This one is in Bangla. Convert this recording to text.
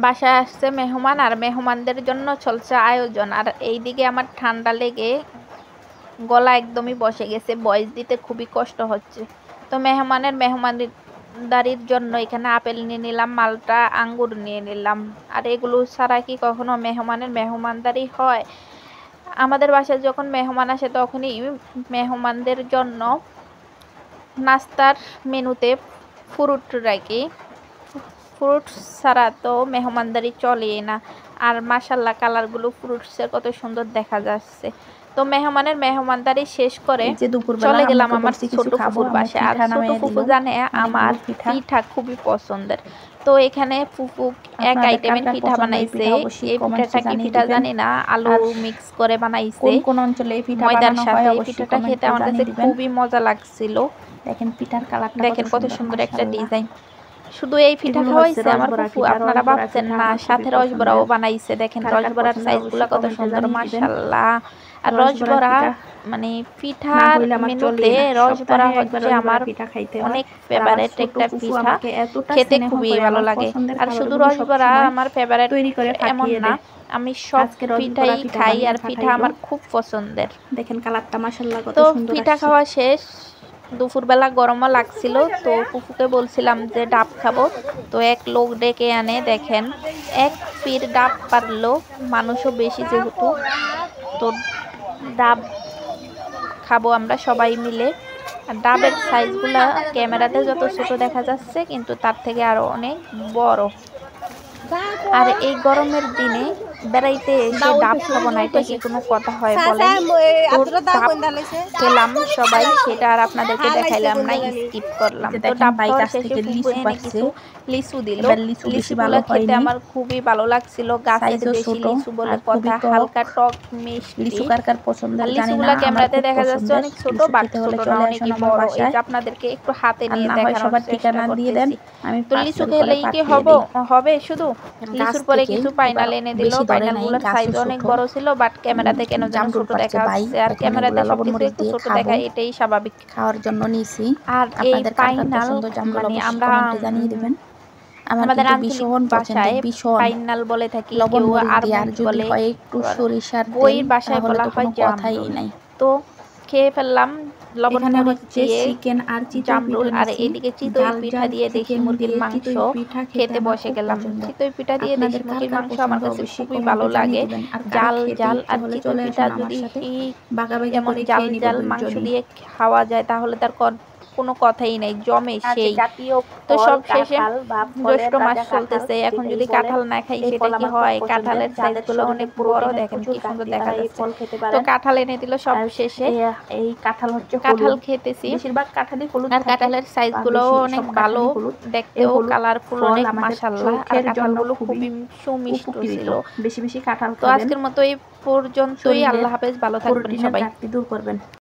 বাসায় আসছে মেহমান, আর মেহমানদের জন্য চলছে আয়োজন। আর এইদিকে আমার ঠান্ডা লেগে গলা একদমই বসে গেছে, ভয়েস দিতে খুবই কষ্ট হচ্ছে। তো মেহমানদারির জন্য এখানে আপেল নিয়ে নিলাম, মালটা আঙ্গুর নিয়ে নিলাম। আর এগুলো ছাড়া কি কখনো মেহমানদারি হয়? আমাদের বাসায় যখন মেহমান আসে তখনই মেহমানদের জন্য নাস্তার মেনুতে ফ্রুট রাখি। ফ্রুটস ছাড়া তো মেহমানদারি চলেই না। আর মাশাল্লাহ কালারগুলো ফ্রুটসের কত সুন্দর দেখা যাচ্ছে। তো মেহমানদারি শেষ করে চলে গেলাম আমার ছোট ফুফুর বাসায়। আর ছোট ফুফু জানে আমার পিঠা খুবই পছন্দের। তো এখানে ফুফু এক আইটেমের পিঠা বানাইছে। এই পিঠাটা কি পিঠা জানি না, আলু মিক্স করে বানাইছে ময়দার সাথে। এই পিঠাটা খেতে আমার কাছে খুবই মজা লাগছিল। দেখেন পিঠার কালারটা, দেখেন কত সুন্দর একটা ডিজাইন। শুধু এই পিঠা খাওয়াইছে আমার ফুফু, আপনারা ভাবছেন না, সাথে রসবড়াও বানাইছে। দেখেন রসবড়ার সাইজগুলো কত সুন্দর মাশাআল্লাহ। আর রসবড়া মানে পিঠার মেনুতে রসবড়া হচ্ছে আমার অনেক ফেভারিট একটা পিঠা, খেতে খুবই ভালো লাগে। আর শুধু রসবড়া আমার ফেভারিট এমন না, আমি সব পিঠাই খাই, আর পিঠা আমার খুব পছন্দের। দেখেন কালারটা মাশাআল্লাহ কত তো সুন্দর। পিঠা খাওয়া শেষ, দুপুরবেলা গরমও লাগছিল। তো ফুফুকে বলছিলাম যে ডাব খাবো, তো এক লোক ডেকে আনে। দেখেন এক পির ডাব পারলো, মানুষও বেশি যেহেতু, তো ডাব খাবো আমরা সবাই মিলে। আর ডাবের সাইজগুলা ক্যামেরাতে যত ছোট দেখা যাচ্ছে, কিন্তু তার থেকে আরো অনেক বড়। আর এই গরমের দিনে বেড়াইতে এসে ডাব খাবো না, এটা কি কোনো কথা হয় বলেন? ডাব খেলাম সবাই, সেটা আর আপনাদেরকে দেখাইলাম না, স্কিপ করলাম। তো ডাব খাওয়ার শেষে ফুফু এনে কিছু লিচু দিল। লিচুগুলো খেতে আমার খুবই ভালো লাগছিল, গাছের দেশি লিচু বলে কথা, হালকা টক মিষ্টি। লিচু কার কার পছন্দের জানি না, লিচুগুলো ক্যামেরাতে দেখা যাচ্ছে অনেক ছোট, বাট ছোট না, অনেক বড়। এই যে আপনাদেরকে একটু হাতে নিয়ে দেখানোর চেষ্টা করতেছি। তো লিচু খেলেই কি হবে শুধু? লিচুর পরে কিছু পাইনাল এনে দিল। পাইনালগুলোর সাইজ অনেক বড় ছিল, বাট ক্যামেরাতে কেন যেন ছোট দেখা যাচ্ছে। আর ক্যামেরাতে সবকিছু একটু ছোট দেখায়, এটাই স্বাভাবিক। খাওয়ার জন্য নিয়েছি। আর এই পাইনাল মানে আমরা আমাদের আঞ্চলিক ভাষায় পাইনাল বলে থাকি, কেউ আরমুট বলে, একটু সরিষার বইয়ের ভাষায় বলা হয় জামরুল। তো খেয়ে ফেললাম লবণ মরিচ দিয়ে চিকেন আর জামরুল। আর এদিকে চিতই পিঠা দিয়ে দেশি মুরগির মাংস খেতে বসে গেলাম। চিতই পিঠা দিয়ে দেশি মুরগির মাংস আমার কাছে খুবই ভালো লাগে, জাল জাল। আর চিতই পিঠা যদি যেমন জাল জাল মাংস দিয়ে খাওয়া যায় তাহলে তার কোনো কথাই নাই, জমে সেই। তো সব শেষে জ্যৈষ্ঠ মাস চলতেছে, এখন যদি কাঁঠাল না খাই সেটা কি হয়? কাঁঠালের সাইজগুলো অনেক বড়, দেখেন কি সুন্দর দেখা যাচ্ছে। তো কাঁঠাল এনে দিল সব শেষে। এই কাঁঠাল হচ্ছে কাঁঠাল খেতেছি, বেশিরভাগ কাঁঠালই হলুদ। আর কাঁঠালের সাইজগুলো অনেক ভালো, দেখতেও কালারফুল অনেক মাশাআল্লাহ। আর কাঁঠালগুলো খুবই সুমিষ্ট ছিল। বেশি বেশি কাঁঠাল তো আজকের মতো এই পর্যন্তই। আল্লাহ হাফেজ, ভালো থাকবেন সবাই। দূর করবেন।